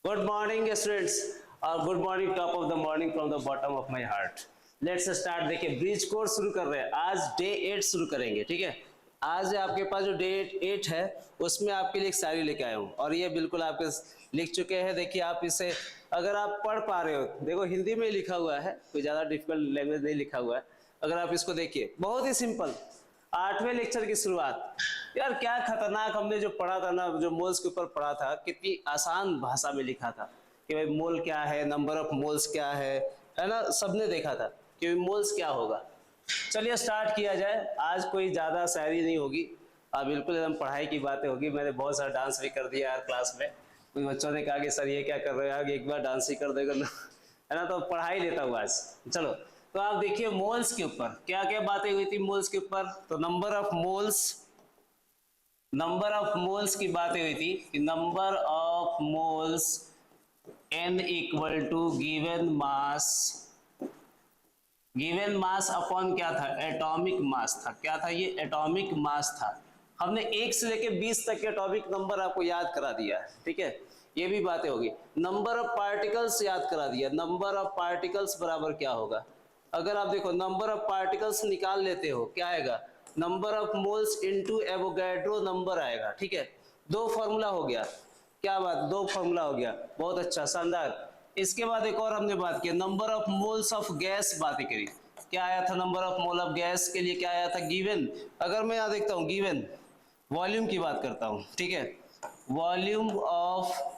Good morning students और good morning top of the morning from the bottom of my heart. Let's start. देखिए bridge course शुरू कर रहे हैं, आज डे 8 शुरू करेंगे, ठीक है। आज आपके पास जो डे 8 है उसमें आपके लिए एक शायरी लेके आया हूँ और ये बिल्कुल आपके लिख चुके हैं। देखिए आप इसे अगर आप पढ़ पा रहे हो, देखो हिंदी में लिखा हुआ है, कोई ज़्यादा डिफिकल्ट लैंग्वेज नहीं लिखा हुआ है। अगर आप इसको देखिए, बहुत ही सिंपल 8वें लेक्चर की शुरुआत। यार क्या खतरनाक हमने जो पढ़ा था ना, जो मोल्स के ऊपर पढ़ा था, कितनी आसान भाषा में लिखा था कि भाई मोल क्या है, नंबर ऑफ मोल्स क्या है ना। सबने देखा था कि मोल्स क्या होगा। चलिए स्टार्ट किया जाए। आज कोई ज़्यादा शायरी नहीं होगी, बिल्कुल एकदम पढ़ाई की बातें होगी। मैंने बहुत सारा डांस भी कर दिया यार क्लास में। कुछ बच्चों ने कहा कि सर ये क्या कर रहे हो यार, एक बार डांस ही कर देगा ना, है ना। तो पढ़ाई लेता हूँ आज। चलो तो आप देखिए मोल्स के ऊपर क्या क्या बातें हुई थी। मोल्स के ऊपर तो नंबर ऑफ मोल्स की बातें हुई थी कि number of moles n equal to given mass upon क्या था, एटॉमिक मास था। क्या था ये, एटॉमिक मास था। हमने 1 से लेके 20 तक के एटॉमिक नंबर आपको याद करा दिया है, ठीक है। ये भी बातें होगी। नंबर ऑफ पार्टिकल्स याद करा दिया। नंबर ऑफ पार्टिकल्स बराबर क्या होगा, अगर आप देखो नंबर ऑफ पार्टिकल्स निकाल लेते हो क्या आएगा, number of moles into Avogadro number आएगा, ठीक है। 2 फॉर्मूला हो गया, क्या बात, 2 फॉर्मूला हो गया, बहुत अच्छा, शानदार। इसके बाद एक और हमने बात की, number of moles of gas बातें करी। क्या आया था, number of mole of gas के लिए क्या आया था, गिवन। अगर मैं यहाँ देखता हूँ गिवन वॉल्यूम की बात करता हूँ, ठीक है, volume of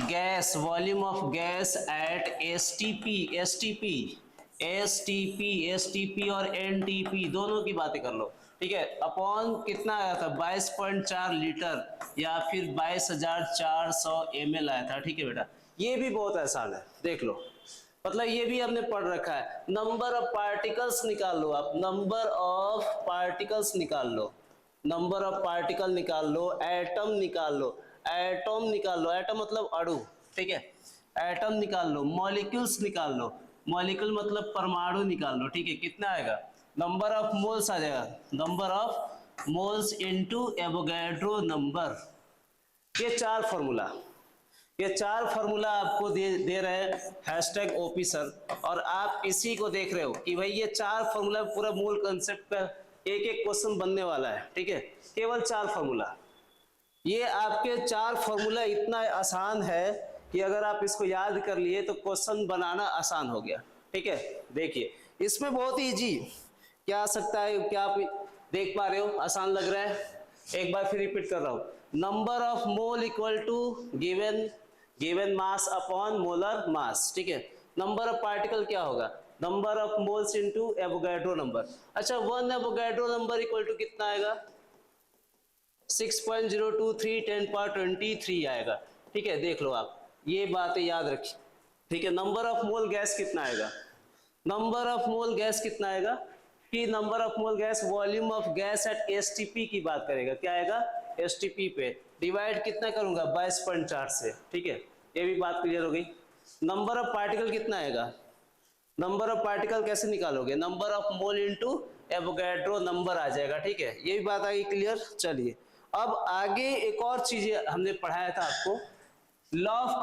gas at STP और एनटीपी दोनों की बातें कर लो, ठीक है। अपॉन कितना आया था, 22.4 लीटर या फिर 22,400 ml आया था, ठीक है बेटा। ये भी बहुत आसान है, देख लो, मतलब ये भी हमने पढ़ रखा है। नंबर ऑफ पार्टिकल्स निकाल लो आप, नंबर ऑफ पार्टिकल्स निकाल लो, नंबर ऑफ पार्टिकल निकाल लो, एटम निकाल लो, एटम मतलब अणु, ठीक है, एटम निकाल लो, मॉलिक्यूल्स निकाल लो, मॉलिक्यूल मतलब परमाणु निकाल लो, ठीक है। कितना आएगा, नंबर ऑफ मोल्स आ जाएगा, number of moles into Avogadro number. ये चार फार्मूला आपको दे रहे हैं हैशटैग ओपी सर, और आप इसी को देख रहे हो कि भाई ये 4 फार्मूला पूरा मूल कंसेप्ट का एक एक क्वेश्चन बनने वाला है, ठीक है। केवल 4 फार्मूला, ये आपके 4 फार्मूला इतना आसान है कि अगर आप इसको याद कर लिए तो क्वेश्चन बनाना आसान हो गया, ठीक है। देखिए इसमें बहुत ही इजी क्या आ सकता है, क्या आप देख पा रहे हो, आसान लग रहा है। एक बार फिर रिपीट कर रहा हूं, number of mole equal to given mass upon molar mass, ठीक है। नंबर ऑफ पार्टिकल क्या होगा, number of moles into Avogadro number. अच्छा 1 एवोगैड्रो नंबर इक्वल टू कितना आएगा, 6.023 10^23 आएगा, ठीक है। देख लो आप ये बातें याद रखिए, ठीक है। नंबर ऑफ मोल गैस कितना आएगा, नंबर ऑफ मोल गैस कितना आएगा कि number of mole gas volume of gas at STP की बात करेगा, क्या आएगा, एसटीपी पे डिवाइड कितना करूंगा 22.4 से, ठीक है। ये भी बात क्लियर हो गई। नंबर ऑफ पार्टिकल कितना आएगा, नंबर ऑफ पार्टिकल कैसे निकालोगे, number of mole into Avogadro number आ जाएगा, ठीक है। ये भी बात आ गई क्लियर। चलिए अब आगे एक और चीज हमने पढ़ाया था आपको, लॉ ऑफ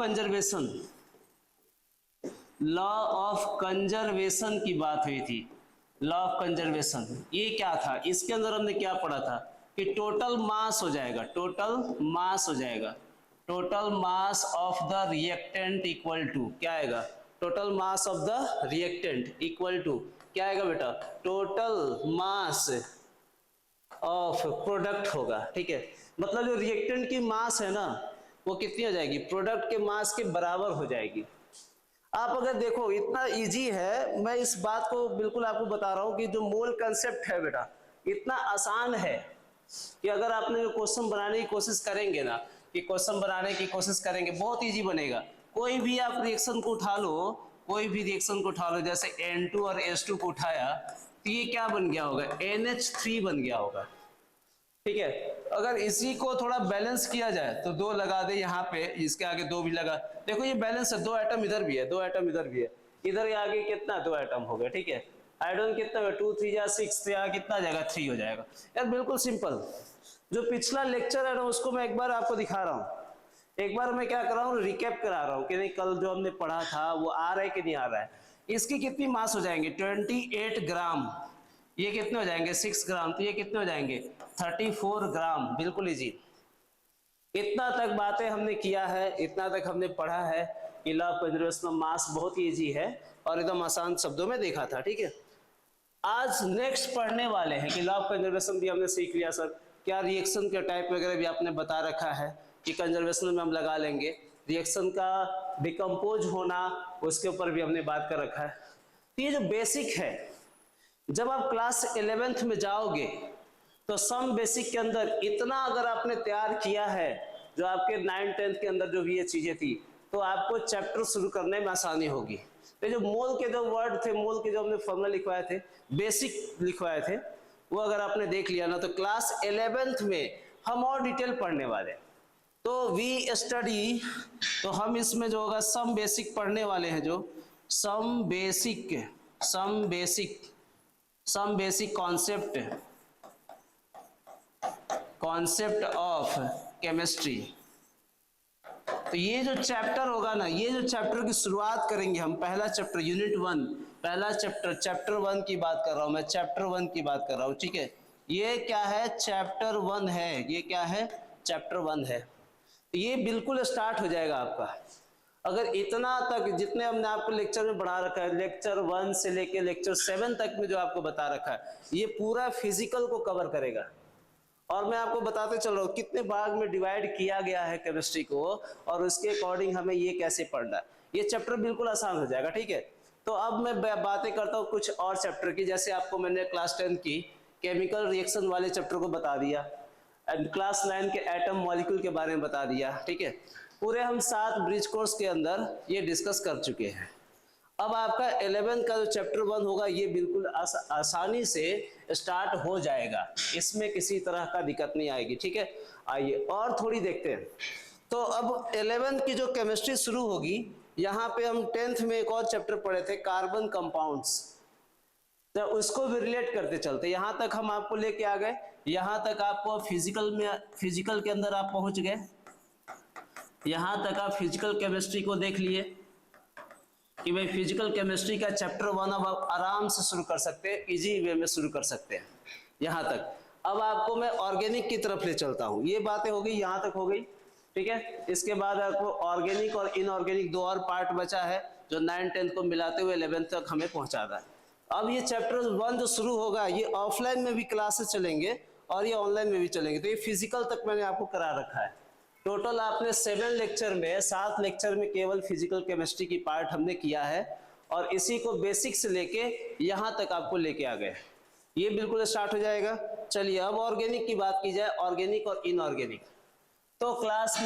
कंजर्वेशन की बात हुई थी। लॉ ऑफ कंजर्वेशन ये क्या था, इसके अंदर हमने क्या पढ़ा था कि टोटल मास हो जाएगा, total mass of the reactant equal to क्या आएगा, total mass of the reactant equal to क्या आएगा बेटा, टोटल मास ऑफ प्रोडक्ट होगा, ठीक है। मतलब जो रिएक्टेंट की मास है ना वो कितनी हो जाएगी, प्रोडक्ट के मास के बराबर हो जाएगी। आप अगर देखो इतना इजी है, मैं इस बात को बिल्कुल आपको बता रहा हूं कि जो मोल कंसेप्ट है बेटा इतना आसान है कि अगर आपने क्वेश्चन बनाने की कोशिश करेंगे ना, कि क्वेश्चन बनाने की कोशिश करेंगे बहुत इजी बनेगा। कोई भी आप रिएक्शन को उठा लो, जैसे N2 और H2 को उठाया तो ये क्या बन गया होगा, NH3 बन गया होगा, ठीक है। अगर इसी को थोड़ा बैलेंस किया जाए तो 2 लगा दे यहाँ पे, इसके आगे 2 भी लगा, देखो ये बैलेंस है, 2 एटम इधर भी है, 2 एटम इधर भी है, इधर आगे कितना 2 एटम हो गया, ठीक है। आयोडीन कितना है, 2 3 6, तो यहाँ कितना जाएगा 3 हो जाएगा। यार बिल्कुल सिंपल, जो पिछला लेक्चर है ना उसको मैं एक बार आपको दिखा रहा हूँ, एक बार मैं क्या कर रहा हूँ, रिकैप करा रहा हूँ कि नहीं कल जो हमने पढ़ा था वो आ रहा है कि नहीं आ रहा है। इसकी कितनी मास हो जाएंगे 28 ग्राम, ये कितने हो जाएंगे 6 ग्राम, तो ये कितने हो जाएंगे 34 ग्राम, बिल्कुल इजी। इतना तक बातें हमने किया है, इतना तक हमने पढ़ा है कि law of conservation of mass बहुत ही इजी है और एकदम आसान शब्दों में देखा था, ठीक है। आज नेक्स्ट पढ़ने वाले हैं कि लॉ ऑफ कंजर्वेशन भी हमने सीख लिया सर, क्या रिएक्शन के टाइप वगैरह भी आपने बता रखा है कि कंजर्वेशन में हम लगा लेंगे, रिएक्शन का डिकम्पोज होना उसके ऊपर भी हमने बात कर रखा है। तो ये जो बेसिक है, जब आप क्लास 11th में जाओगे तो सम बेसिक के अंदर इतना अगर आपने तैयार किया है, जो आपके 9th 10th के अंदर जो भी ये चीजें थी, तो आपको चैप्टर शुरू करने में आसानी होगी। तो जो मोल के जो वर्ड थे, मोल के जो हमने फॉर्मूला लिखवाए थे, बेसिक लिखवाए थे, वो अगर आपने देख लिया ना तो क्लास 11th में हम और डिटेल पढ़ने वाले। तो वी स्टडी, तो हम इसमें जो होगा सम बेसिक पढ़ने वाले हैं, जो some basic concept of chemistry. तो ये जो चैप्टर होगा ना, ये जो चैप्टर की शुरुआत करेंगे हम, पहला चैप्टर यूनिट 1, पहला चैप्टर 1 की बात कर रहा हूं मैं, चैप्टर 1 की बात कर रहा हूं, ठीक है। ये क्या है, चैप्टर 1 है, ये क्या है, चैप्टर 1 है। तो ये बिल्कुल स्टार्ट हो जाएगा आपका। अगर इतना तक जितने हमने आपको लेक्चर में बढ़ा रखा है, लेक्चर 1 से लेके लेक्चर 7 तक में जो आपको बता रखा है, ये पूरा फिजिकल को कवर करेगा। और मैं आपको बताते चल रहा हूँ कितने भाग में डिवाइड किया गया है केमिस्ट्री को, और उसके अकॉर्डिंग हमें ये कैसे पढ़ना है। ये चैप्टर बिल्कुल आसान हो जाएगा, ठीक है। तो अब मैं बातें करता हूँ कुछ और चैप्टर की, जैसे आपको मैंने क्लास 10 की केमिकल रिएक्शन वाले चैप्टर को बता दिया, एंड क्लास 9 के एटम मॉलिक्यूल के बारे में बता दिया, ठीक है। पूरे हम 7 ब्रिज कोर्स के अंदर ये डिस्कस कर चुके हैं। अब आपका 11 का जो चैप्टर 1 होगा, ये बिल्कुल आसानी से स्टार्ट हो जाएगा, इसमें किसी तरह का दिक्कत नहीं आएगी, ठीक है। आइए और थोड़ी देखते हैं। तो अब 11 की जो केमिस्ट्री शुरू होगी, यहाँ पे हम 10th में एक और चैप्टर पढ़े थे, कार्बन कंपाउंड्स, तो उसको भी रिलेट करते चलते। यहाँ तक हम आपको लेके आ गए, यहाँ तक आपको फिजिकल के अंदर आप पहुंच गए, यहाँ तक आप फिजिकल केमिस्ट्री को देख लिए कि भाई फिजिकल केमिस्ट्री का चैप्टर 1 अब आप आराम से शुरू कर सकते हैं, इजी वे में शुरू कर सकते हैं यहाँ तक। अब आपको मैं ऑर्गेनिक की तरफ ले चलता हूँ, ये बातें हो गई, यहाँ तक हो गई, ठीक है। इसके बाद आपको ऑर्गेनिक और इनऑर्गेनिक 2 और पार्ट बचा है, जो 9 10 को मिलाते हुए 11th तक हमें पहुंचाता है। अब ये चैप्टर 1 जो शुरू होगा, ये ऑफलाइन में भी क्लासेस चलेंगे और ये ऑनलाइन में भी चलेंगे। तो ये फिजिकल तक मैंने आपको करा रखा है। टोटल आपने 7 लेक्चर में, 7 लेक्चर में केवल फिजिकल केमिस्ट्री की पार्ट हमने किया है, और इसी को बेसिक से लेके यहाँ तक आपको लेके आ गए। ये बिल्कुल स्टार्ट हो जाएगा। चलिए अब ऑर्गेनिक की बात की जाए, ऑर्गेनिक और इनऑर्गेनिक। तो क्लास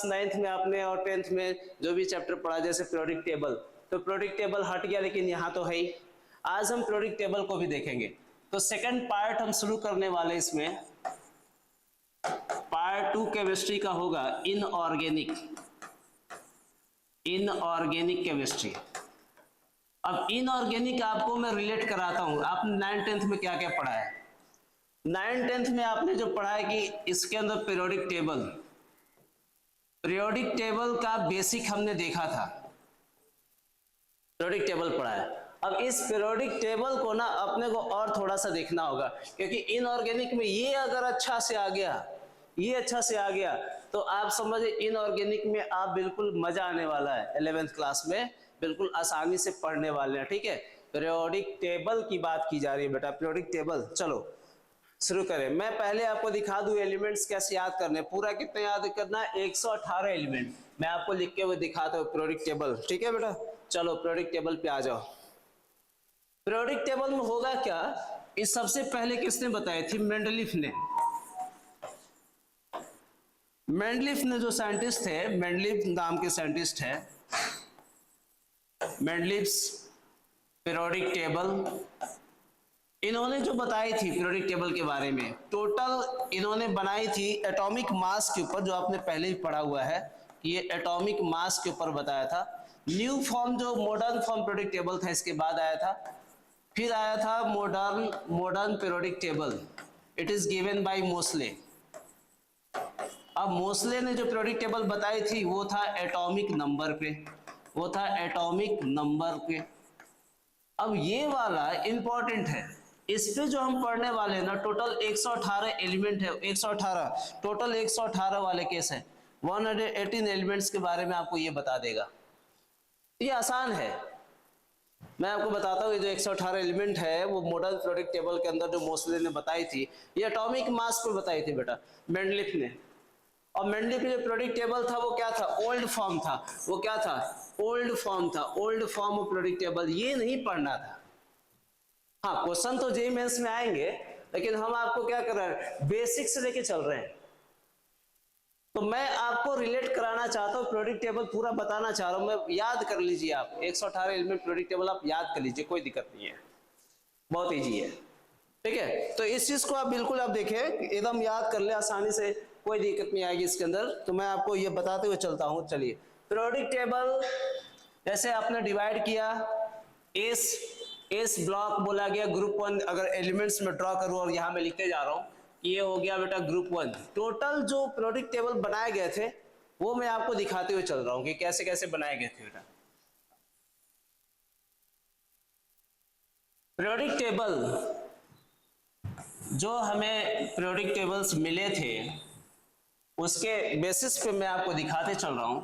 9th में आपने और 10th में जो भी चैप्टर पढ़ा, जैसे पीरियोडिक टेबल, तो पीरियोडिक टेबल हट गया, लेकिन यहाँ तो है ही। आज हम पीरियोडिक टेबल को भी देखेंगे। तो सेकंड पार्ट हम शुरू करने वाले, इसमें पार्ट 2 केमिस्ट्री का होगा इनऑर्गेनिक केमिस्ट्री। अब इनऑर्गेनिक आपको मैं रिलेट कराता हूं, आपने 9 10th में क्या क्या पढ़ा है। 9 10th में आपने जो पढ़ा है कि इसके अंदर पीरियोडिक टेबल का बेसिक हमने देखा था, पीरियोडिक टेबल पढ़ा है। अब इस पीरियोडिक टेबल को ना अपने को और थोड़ा सा देखना होगा, क्योंकि इनऑर्गेनिक में ये अगर अच्छा से आ गया, तो आप समझे इनऑर्गेनिक में आप बिल्कुल मजा आने वाला है। 11th क्लास में बिल्कुल आसानी से पढ़ने वाले हैं, ठीक है। पीरियोडिक टेबल की बात की जा रही है बेटा, पीरियोडिक टेबल। चलो शुरू करें। मैं पहले आपको दिखा दूं एलिमेंट्स कैसे याद करने, पूरा कितना याद करना है, 118 एलिमेंट मैं आपको लिख के हुए दिखाता हूँ पीरियोडिक टेबल, ठीक है बेटा। चलो पीरियोडिक टेबल पे आ जाओ। पीरियोडिक टेबल में होगा क्या, इस सबसे पहले किसने बताई थी, मेंडलीफ ने जो साइंटिस्ट थे, मेंडलीफ नाम के साइंटिस्ट है, मेंडलीफ्स पीरियोडिक टेबल, इन्होंने जो बताई थी पीरियोडिक टेबल के बारे में, टोटल इन्होंने बनाई थी एटॉमिक मास के ऊपर, जो आपने पहले ही पढ़ा हुआ है कि ये एटॉमिक मास के ऊपर बताया था। न्यू फॉर्म जो मॉडर्न फॉर्म पीरियोडिक टेबल था, इसके बाद आया था, फिर आया था modern periodic table, it is given by Moseley. अब मोस्ले ने जो पीरियोडिक टेबल बताई थी वो था एटॉमिक नंबर पे, वो था एटॉमिक नंबर पे। अब ये वाला इंपॉर्टेंट है, इस पे जो हम पढ़ने वाले हैं ना, टोटल 118 एलिमेंट है, 118 टोटल 118 वाले केस है। 118 एलिमेंट्स के बारे में आपको ये बता देगा। ये आसान है, मैं आपको बताता हूँ। ये जो 118 एलिमेंट है वो मॉडर्न पीरियोडिक टेबल के अंदर जो मोस्ले ने बताई थी, ये एटॉमिक मास पे बताई थी बेटा, मेंडलिफ ने। और मेंडलिफ का जो पीरियोडिक टेबल था वो क्या था, ओल्ड फॉर्म था। वो क्या था, ओल्ड फॉर्म था, old form of periodic table. ये नहीं पढ़ना था। हाँ, क्वेश्चन तो जेईई मेंस में आएंगे, लेकिन हम आपको क्या कर रहे हैं, बेसिक से लेके चल रहे हैं। तो मैं आपको रिलेट कराना चाहता हूँ, पीरियोडिक टेबल पूरा बताना चाह रहा हूँ मैं। याद कर लीजिए आप 118 एलिमेंट पीरियोडिक टेबल आप याद कर लीजिए, कोई दिक्कत नहीं है, बहुत इजी है। ठीक है, तो इस चीज को आप बिल्कुल आप देखें, एकदम याद कर ले आसानी से, कोई दिक्कत नहीं आएगी इसके अंदर। तो मैं आपको ये बताते हुए चलता हूँ। चलिए, पीरियोडिक टेबल जैसे आपने डिवाइड किया, एस ब्लॉक बोला गया, ग्रुप 1 अगर एलिमेंट्स में ड्रॉ करूँ, और यहाँ मैं लिखते जा रहा हूँ, ये हो गया बेटा ग्रुप 1। टोटल जो पीरियोडिक टेबल बनाए गए थे वो मैं आपको दिखाते हुए चल रहा हूँ कि कैसे कैसे बनाए गए थे बेटा। पीरियोडिक टेबल जो हमें पीरियोडिक टेबल्स मिले थे उसके बेसिस पे मैं आपको दिखाते चल रहा हूँ।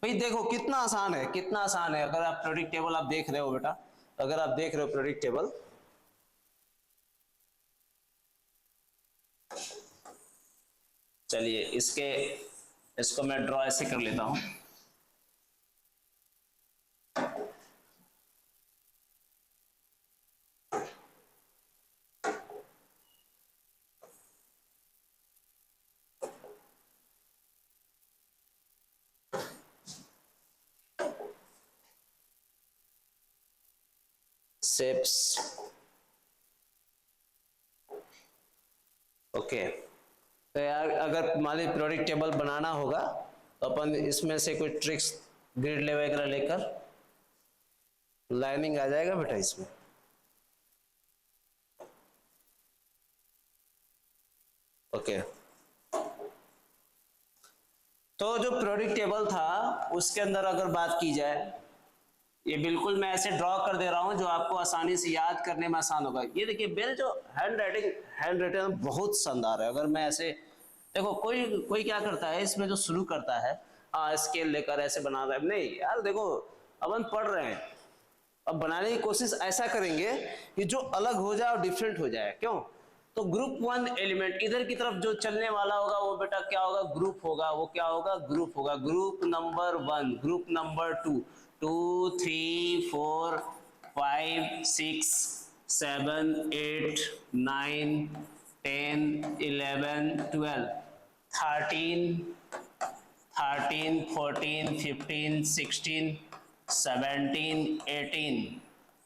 भाई देखो कितना आसान है, कितना आसान है। अगर आप पीरियोडिक टेबल आप देख रहे हो बेटा, अगर आप देख रहे हो पीरियोडिक टेबल, चलिए इसको मैं ड्रॉ ऐसे कर लेता हूं। Shapes, okay. तो यार अगर मान ली पीरियोडिक टेबल बनाना होगा तो अपन इसमें से कोई ट्रिक्स ग्रिड ले वगैरह लेकर लाइनिंग आ जाएगा बेटा इसमें। ओके, तो जो पीरियोडिक टेबल था उसके अंदर अगर बात की जाए, ये बिल्कुल मैं ऐसे ड्रॉ कर दे रहा हूं जो आपको आसानी से याद करने में आसान होगा। ये देखिए मेरे जो हैंड राइटिंग बहुत शानदार है। अगर मैं ऐसे देखो, कोई कोई क्या करता है इसमें जो शुरू करता है स्केल लेकर ऐसे बना रहा है, नहीं यार देखो अपन पढ़ रहे हैं, अब बनाने की कोशिश ऐसा करेंगे कि जो अलग हो जाए और डिफरेंट हो जाए। क्यों, तो ग्रुप 1 एलिमेंट इधर की तरफ जो चलने वाला होगा वो बेटा क्या होगा, ग्रुप होगा। वो क्या होगा, ग्रुप होगा। Group number 1, group number 2, 2 3 4 5 6 7 8 9 10 11 12 13 14 15 16 17 18,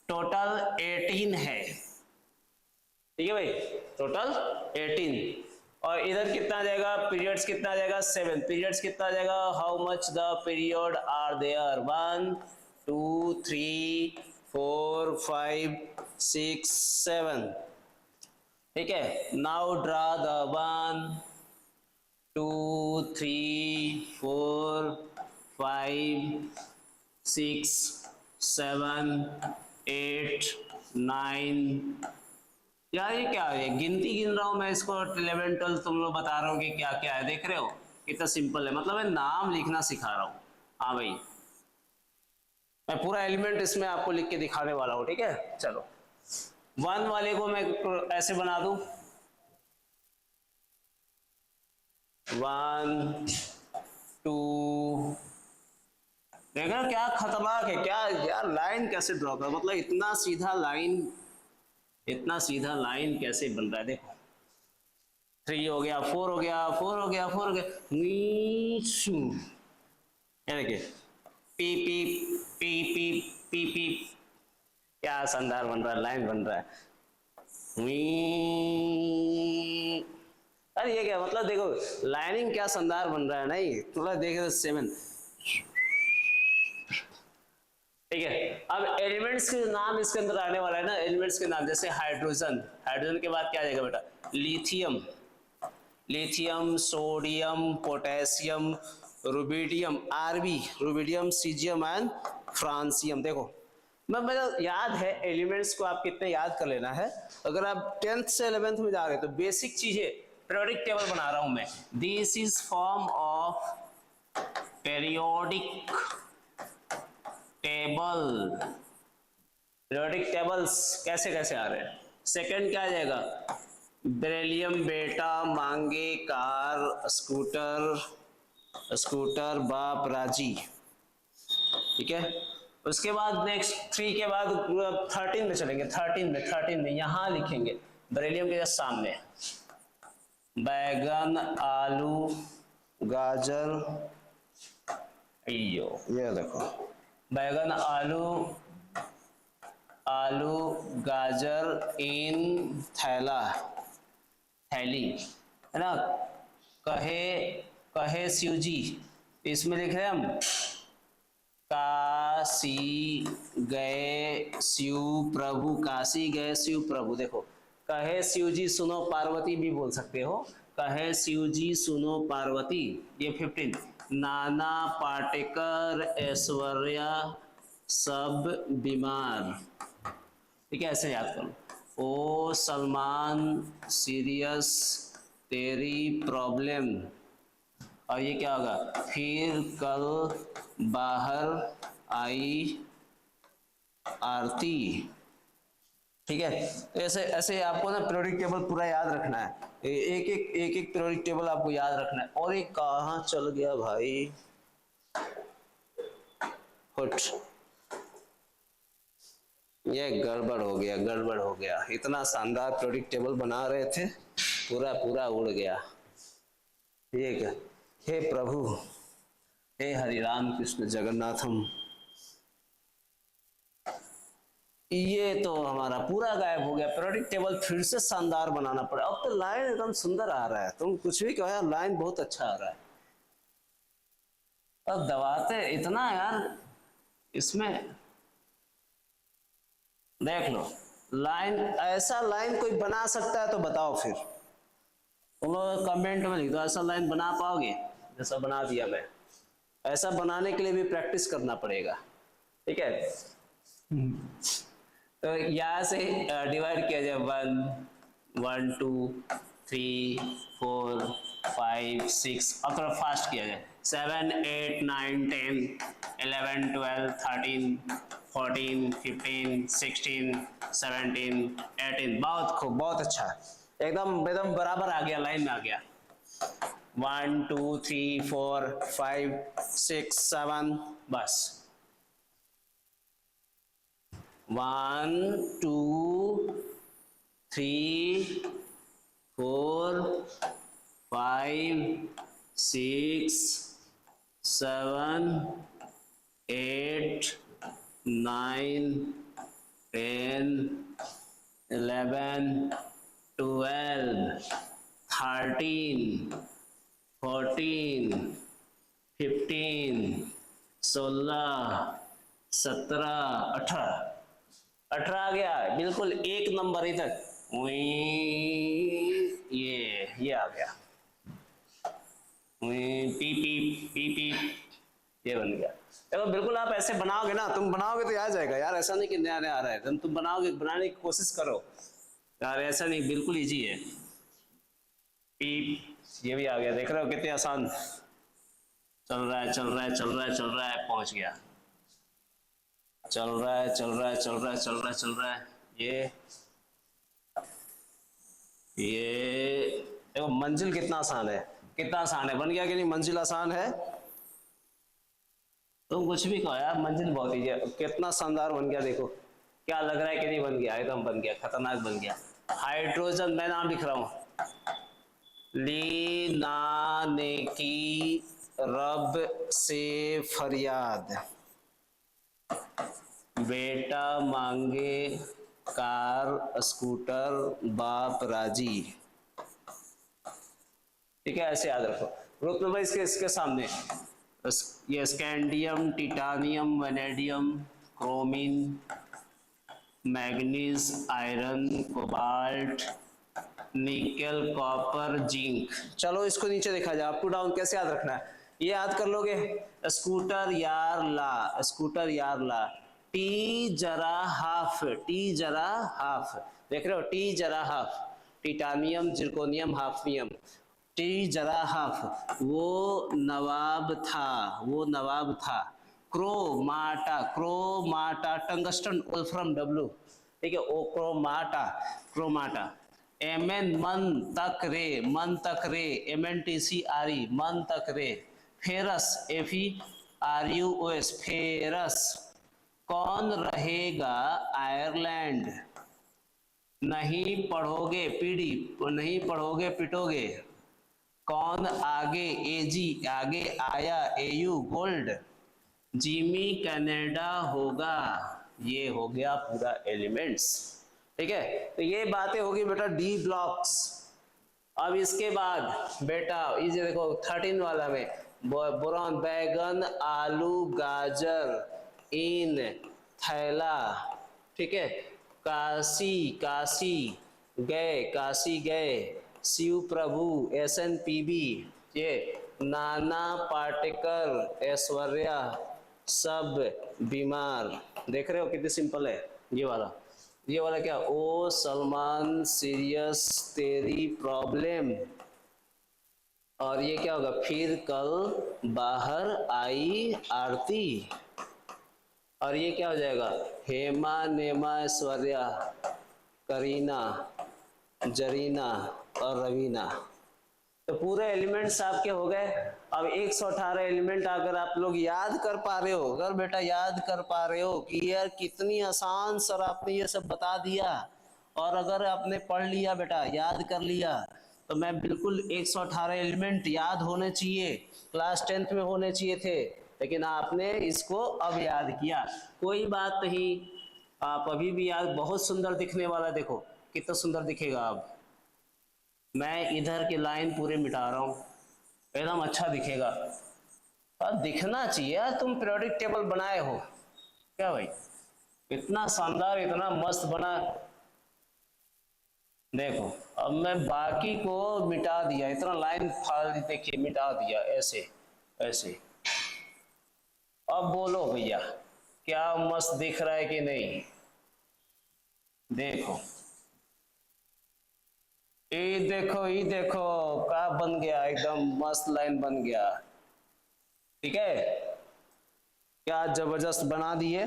total 18 है। ठीक है भाई, टोटल 18। और इधर कितना आ जाएगा, पीरियड्स कितना आ जाएगा, 7। पीरियड्स कितना आ जाएगा, how much the period are there, 1 2 3 4 5 6 7। ठीक है, नाउ ड्रा द 1 2 3 4 5 6 7 8 9। यार ये क्या है, गिनती गिन रहा हूं मैं इसको, 11 12 तुम लोग बता रहा हूँ कि क्या क्या है। देख रहे हो कितना सिंपल है, मतलब मैं नाम लिखना सिखा रहा हूँ। हाँ भाई, मैं पूरा एलिमेंट इसमें आपको लिख के दिखाने वाला हूँ। ठीक है, चलो 1 वाले को मैं ऐसे बना दूं, 1 2। देखा क्या खतरनाक है, क्या यार लाइन कैसे ड्रॉ कर, मतलब इतना सीधा लाइन, इतना सीधा लाइन कैसे बन रहा है। देखो 3 हो गया, 4 हो गया, 4 हो गया, 4 हो गया, ये देखिए P P P P P P, क्या शानदार बन रहा है, लाइन बन रहा है। अरे ये क्या मतलब, देखो लाइनिंग क्या शानदार बन रहा है। नहीं थोड़ा देखो 7। ठीक है, अब एलिमेंट्स के नाम इसके अंदर आने वाला है ना, एलिमेंट्स के नाम जैसे हाइड्रोजन, हाइड्रोजन के बाद क्या आ जाएगा बेटा, lithium. Lithium, sodium, potassium, rubidium, R B, rubidium, caesium and francium. देखो मैं मेरा याद है एलिमेंट्स को आप कितने याद कर लेना है। अगर आप 10th से 11th में जा रहे हैं तो बेसिक चीजें पीरियोडिक टेबल बना रहा हूं मैं। This is form of periodic table. Periodic tables कैसे कैसे आ रहे हैं। सेकंड क्या आ जाएगा, बेरिलियम, बेटा, मांगे, कार, स्कूटर, बाप, राजी। ठीक है, उसके बाद नेक्स्ट 3 के बाद 13 में चलेंगे। 13 में यहां लिखेंगे बेरिलियम के जस्ट सामने बैगन, आलू, गाजर, ये देखो बैगन, आलू गाजर इन थैली है ना। कहे शिव जी, इसमें लिख रहे हैं हम काशी गए शिव प्रभु, काशी गए शिव प्रभु। देखो कहे शिव जी सुनो पार्वती भी बोल सकते हो, कहे शिव जी सुनो पार्वती। ये 15 नाना पाटेकर, ऐश्वर्या सब बीमार। ठीक है, ऐसे याद करो। ओ सलमान सीरियस तेरी प्रॉब्लम। और ये क्या होगा, फिर कल बाहर आई आरती। ठीक है, तो ऐसे ऐसे आपको ना पीरियोडिक टेबल पूरा याद रखना है। एक पीरियोडिक टेबल आपको याद रखना है। और ये कहाँ चल गया भाई, फुट, ये गड़बड़ हो गया। इतना शानदार पीरियोडिक टेबल बना रहे थे, पूरा उड़ गया। ठीक है, हे प्रभु, हे हरि राम कृष्ण जगन्नाथम। ये तो हमारा पूरा गायब हो गया। पीरियोडिक टेबल फिर से शानदार बनाना पड़ा। अब तो लाइन एकदम सुंदर आ रहा है, तुम कुछ भी कहो यार, लाइन बहुत अच्छा आ रहा है। अब दबाते इतना यार, इसमें देख लो लाइन, ऐसा लाइन कोई बना सकता है तो बताओ फिर। तुम लोग कमेंट में लिख दो, ऐसा लाइन बना पाओगे जैसा बना दिया मैं। ऐसा बनाने के लिए भी प्रैक्टिस करना पड़ेगा। ठीक है, तो यहाँ से डिवाइड किया जाए 1 2 3 4 5 6, अब थोड़ा फास्ट किया जाए 7 8 9 10 11 12 13 14 15 16 17 18। बहुत खूब, बहुत अच्छा, एकदम बराबर आ गया, लाइन में आ गया। 1 2 3 4 5 6 7, बस 1 2 3 4 5 6 7 8 9 10 11 12 13 14 15 16 17 18 आ गया, बिल्कुल एक नंबर इधर। ये आ गया, पी पी पी पी, ये बन गया। देखो बिल्कुल आप ऐसे बनाओगे ना, तुम बनाओगे तो आ जाएगा यार। ऐसा नहीं कि नया नया आ रहा है, तुम बनाओगे, बनाने की कोशिश करो यार, ऐसा नहीं, बिल्कुल इजी है। पी, ये भी आ गया, देख रहे हो कितने आसान चल रहा है, पहुंच गया। चल रहा है। ये देखो मंजिल कितना आसान है, बन गया कि नहीं। मंजिल आसान है, तुम कुछ भी कहो यार, मंजिल बहुत ही है। कितना शानदार बन गया, देखो क्या लग रहा है कि नहीं बन गया, एकदम बन गया, खतरनाक बन गया। हाइड्रोजन, मैं नाम लिख रहा हूं, लीना ने की रब से फरियाद, बेटा मांगे कार स्कूटर, बाप राजी। ठीक है, ऐसे याद रखो। ग्रुप नंबर इसके सामने ये scandium, titanium, vanadium, chromium, manganese, iron, cobalt, nickel, copper, zinc. चलो इसको नीचे देखा जाए, अप टू डाउन कैसे याद रखना है, ये याद कर लोगे। स्कूटर यार ला, स्कूटर यार ला, टी जरा हाफ, टी जरा हाफ, देख रहे हो, टी जरा half, titanium, zirconium, hafnium, T जरा हाफ, वो नवाब था, वो नवाब था। क्रोमाटा, क्रोमाटा, टंगस्टन, वोल्फ्रम, डब्लू, ठीक है, ओ क्रोमाटा, क्रोमाटा। एमएन, मन तक रे, मन तक रे, MNTCRE, मन तक रे। Ferrous, FERUS, ferrous. कौन रहेगा आयरलैंड, नहीं पढ़ोगे पीढ़ी, नहीं पढ़ोगे पिटोगे। कौन आगे, AG, आगे आया, AU, गोल्ड। जिमी कनाडा होगा, ये हो गया पूरा एलिमेंट्स, ठीक है। तो ये बातें होगी बेटा डी ब्लॉक्स। अब इसके बाद बेटा ये देखो 13 वाला में बोरॉन, बैगन, आलू, गाजर, इन, थैला, ठीक है। काशी, काशी गए, काशी गए, शिव प्रभु, SNPB, ये नाना पाटेकर, ऐश्वर्या, सब बीमार। देख रहे हो कितनी सिंपल है ये वाला क्या, ओ सलमान सीरियस तेरी प्रॉब्लम। और ये क्या होगा, फिर कल बाहर आई आरती। और ये क्या हो जाएगा, हेमा, नेमा, ऐश्वर्या, करीना, जरीना और रवीना। तो पूरे एलिमेंट्स आपके हो गए। अब 118 एलिमेंट अगर आप लोग याद कर पा रहे हो, अगर बेटा याद कर पा रहे हो कि यार कितनी आसान सर आपने ये सब बता दिया, और अगर आपने पढ़ लिया बेटा, याद कर लिया, तो मैं बिल्कुल 118 एलिमेंट याद होने चाहिए, क्लास 10th में होने चाहिए थे, लेकिन आपने इसको अब याद किया, कोई बात नहीं। आप अभी भी याद, बहुत सुंदर दिखने वाला, देखो कितना सुंदर दिखेगा। अब मैं इधर की लाइन पूरे मिटा रहा हूँ, एकदम अच्छा दिखेगा। अब दिखना चाहिए यार, तुम पीरियोडिक टेबल बनाए हो क्या भाई, इतना शानदार, इतना मस्त बना। देखो अब मैं बाकी को मिटा दिया, इतना लाइन फाड़ देखिए, मिटा दिया ऐसे ऐसे। अब बोलो भैया क्या मस्त दिख रहा है कि नहीं, देखो ये देखो क्या बन गया, एकदम मस्त लाइन बन गया, ठीक है, क्या जबरदस्त बना दिए।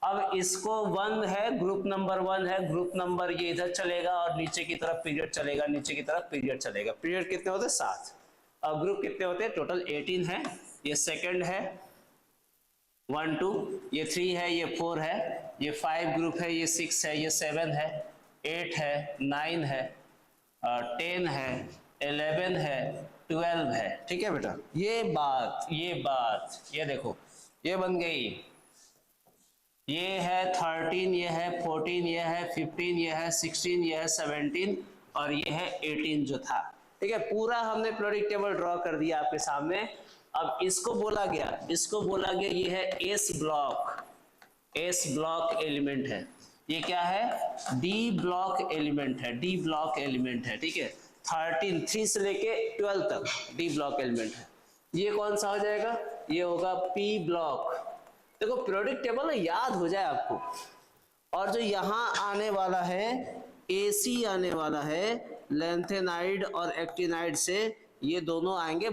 अब इसको 1 है, ग्रुप नंबर 1 है, ग्रुप नंबर ये इधर चलेगा और नीचे की तरफ पीरियड चलेगा, नीचे की तरफ पीरियड चलेगा। पीरियड कितने होते हैं, 7। और ग्रुप कितने होते हैं, टोटल 18 है। ये सेकंड है 1 2, ये 3 है, ये 4 है, ये 5 ग्रुप है, ये 6 है, ये 7 है, 8 है, 9 है, 10 है, 11 है, 12 है, ठीक है बेटा। ये बात ये देखो ये बन गई, ये है 13, ये है 14, ये है 15, ये है 16, ये है 17 और ये है 18 जो था, ठीक है। पूरा हमने पीरियोडिक टेबल ड्रॉ कर दिया आपके सामने। अब इसको बोला गया ये है एस ब्लॉक एलिमेंट है। ये क्या है, डी ब्लॉक एलिमेंट है, ठीक है। 13 3 से लेके 12 तक डी ब्लॉक एलिमेंट है। ये कौन सा हो जाएगा, ये होगा पी ब्लॉक। देखो पीरियोडिक टेबल ना याद हो जाए आपको। और जो यहाँ आने वाला है AC आने वाला है, लेंथेनाइड और एक्टिनाइड से ये दोनों आएंगे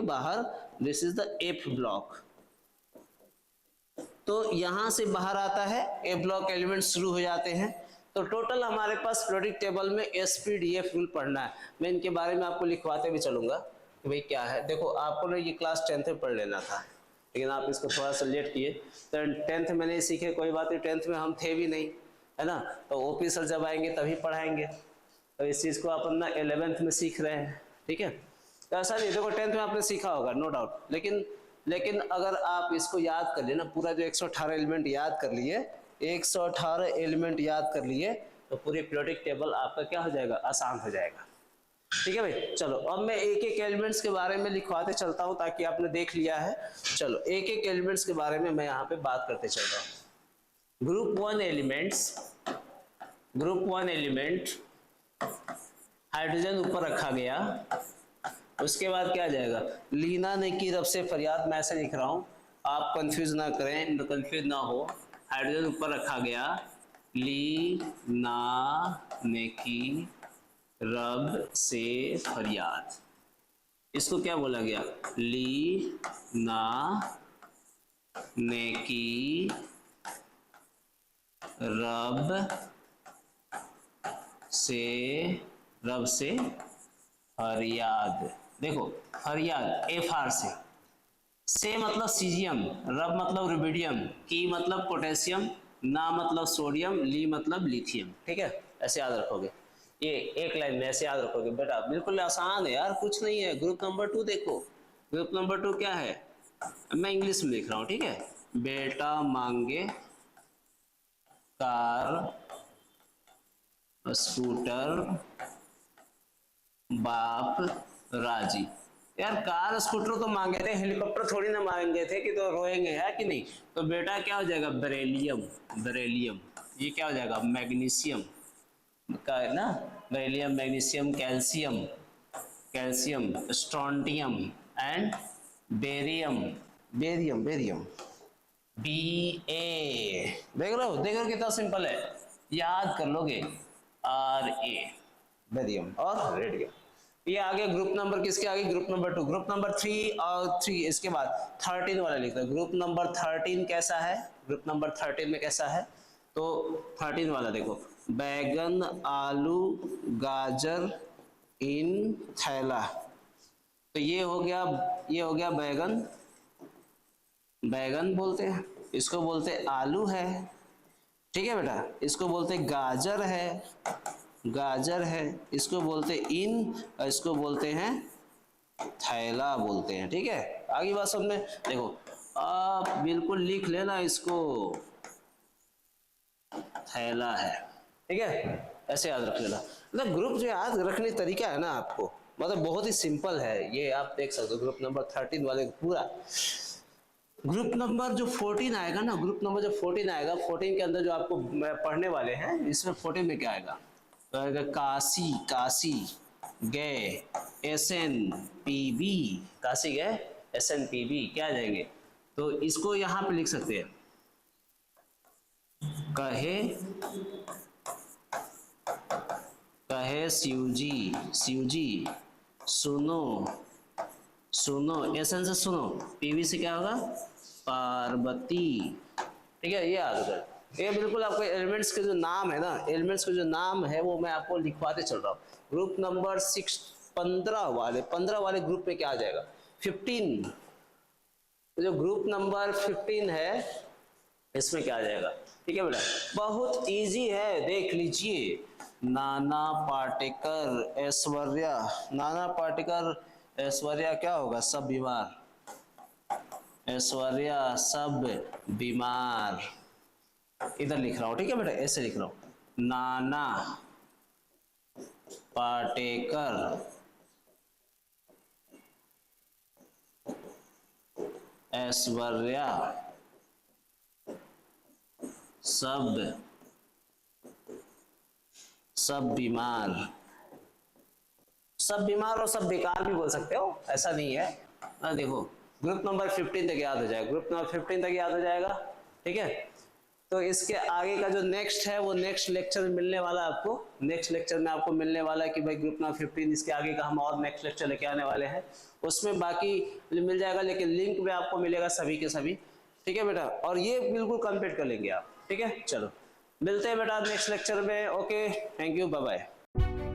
बाहर, this is the F block. तो यहां से बाहर आता है, ए ब्लॉक एलिमेंट शुरू हो जाते हैं। तो टोटल हमारे पास पीरियोडिक टेबल में SPDF रूल पढ़ना है। मैं इनके बारे में आपको लिखवाते भी चलूंगा कि भाई क्या है। देखो आपको ना ये क्लास 10th में पढ़ लेना था, लेकिन आप इसको थोड़ा सा लेट किए, तो 10th में नहीं सीखे, कोई बात नहीं, 10th में हम थे भी नहीं, है ना। तो OP सर जब आएंगे तभी पढ़ाएंगे। तो इस चीज़ को अपन ना 11th में सीख रहे हैं, ठीक है। तो ऐसा नहीं, देखो 10th में आपने सीखा होगा नो डाउट, लेकिन अगर आप इसको याद कर लिए ना, पूरा जो 118 एलिमेंट याद कर लिए, 118 एलिमेंट याद कर लिए, तो पूरी पीरियोडिक टेबल आपका क्या हो जाएगा, आसान हो जाएगा, ठीक है भाई। चलो अब मैं एक एक एलिमेंट्स के बारे में लिखवाते चलता हूं, ताकि आपने देख लिया है। चलो एक एक एलिमेंट्स के बारे में मैं यहाँ पे बात करते चल रहा हूँ। ग्रुप वन एलिमेंट हाइड्रोजन ऊपर रखा गया, उसके बाद क्या जाएगा, लीना ने की रब से फरियाद, मैं ऐसे लिख रहा हूं, आप कंफ्यूज ना करें, कंफ्यूज ना हो। हाइड्रोजन ऊपर रखा गया, लीना ने की रब से फरियाद, इसको क्या बोला गया, लीना ने की रब से फरियाद। देखो फरियाद एफ आर से मतलब सीजियम, रब मतलब रुबिडियम, की मतलब पोटेशियम, ना मतलब सोडियम, ली मतलब लिथियम। ठीक है, ऐसे याद रखोगे, ये एक लाइन में ऐसे याद रखोगे बेटा, बिल्कुल आसान है यार, कुछ नहीं है। ग्रुप नंबर 2 देखो, ग्रुप नंबर 2 क्या है, मैं इंग्लिश में लिख रहा हूँ, ठीक है। बेटा मांगे कार स्कूटर बाप राजी। यार कार स्कूटर तो मांगे थे, हेलीकॉप्टर थोड़ी ना मांगे थे कि तो रोएंगे, है कि नहीं। तो बेटा क्या हो जाएगा, बेरिलियम, बेरिलियम, ये क्या हो जाएगा, मैग्नीशियम का है ना, beryllium, magnesium, calcium, calcium, strontium and barium, barium, barium, BA। देख रहे हो कितना सिंपल है, याद कर लोगे, RA, बेरियम और रेडियम। ये आगे ग्रुप नंबर किसके आगे, ग्रुप नंबर 2, ग्रुप नंबर 3 और 3 इसके बाद 13 वाला लिखता है। ग्रुप नंबर 13 कैसा है, ग्रुप नंबर 13 में कैसा है, तो 13 वाला देखो, बैगन आलू गाजर इन थैला। तो ये हो गया बैगन, बैगन बोलते हैं, इसको बोलते हैं आलू है, ठीक है बेटा, इसको बोलते गाजर है, गाजर है, इसको बोलते इन, और इसको बोलते हैं थैला बोलते हैं। ठीक है, आगे बात समझ में। देखो आप बिल्कुल लिख लेना इसको, थैला है, ठीक है, ऐसे याद रख लेना। मतलब ग्रुप जो याद रखने तरीका है ना आपको, मतलब बहुत ही सिंपल है, ये आप देख सकते हो ग्रुप नंबर 13 वाले पूरा। ग्रुप नंबर जो 14 आएगा ना, ग्रुप नंबर जो 14 आएगा, 14 के अंदर जो आपको पढ़ने वाले हैं, इसमें 14 में क्या आएगा, तो आएगा काशी, काशी गए, SNPB, काशी गए SNPB, क्या आ जाएंगे, तो इसको यहां पे लिख सकते हैं, कहे कहे शिवजी, शिवजी सुनो, सुनो, एसन से सुनो, PV से क्या होगा, पार्वती। ठीक है, ये याद कर, ये बिल्कुल आपको एलिमेंट्स के जो नाम है ना, एलिमेंट्स के जो नाम है वो मैं आपको लिखवाते चल रहा हूँ। ग्रुप नंबर 6 15 वाले ग्रुप में क्या आ जाएगा, 15, जो ग्रुप नंबर 15 है इसमें क्या आ जाएगा। ठीक है बेटा, बहुत इजी है, देख लीजिए, नाना पाटेकर ऐश्वर्या, नाना पाटेकर ऐश्वर्या क्या होगा, सब बीमार, ऐश्वर्या सब बीमार, इधर लिख रहा हूं, ठीक है बेटा, ऐसे लिख रहा हूं, नाना पाटेकर ऐश्वर्या सब बीमार, सब बीमार और सब बेकार भी बोल सकते हो, ऐसा नहीं है। देखो ग्रुप नंबर 15 तक याद हो जाएगा, ग्रुप नंबर 15 तक याद हो जाएगा। ठीक है, तो इसके आगे का जो नेक्स्ट है वो नेक्स्ट लेक्चर में मिलने वाला है आपको, नेक्स्ट लेक्चर में आपको मिलने वाला है कि भाई ग्रुप नंबर 15 इसके आगे का हम और नेक्स्ट लेक्चर लेके आने वाले हैं, उसमें बाकी मिल जाएगा, लेकिन लिंक में आपको मिलेगा सभी के सभी। ठीक है बेटा, और ये बिल्कुल कंप्लीट कर लेंगे आप। ठीक है, चलो मिलते हैं बेटा नेक्स्ट लेक्चर में। Okay, thank you, bye bye.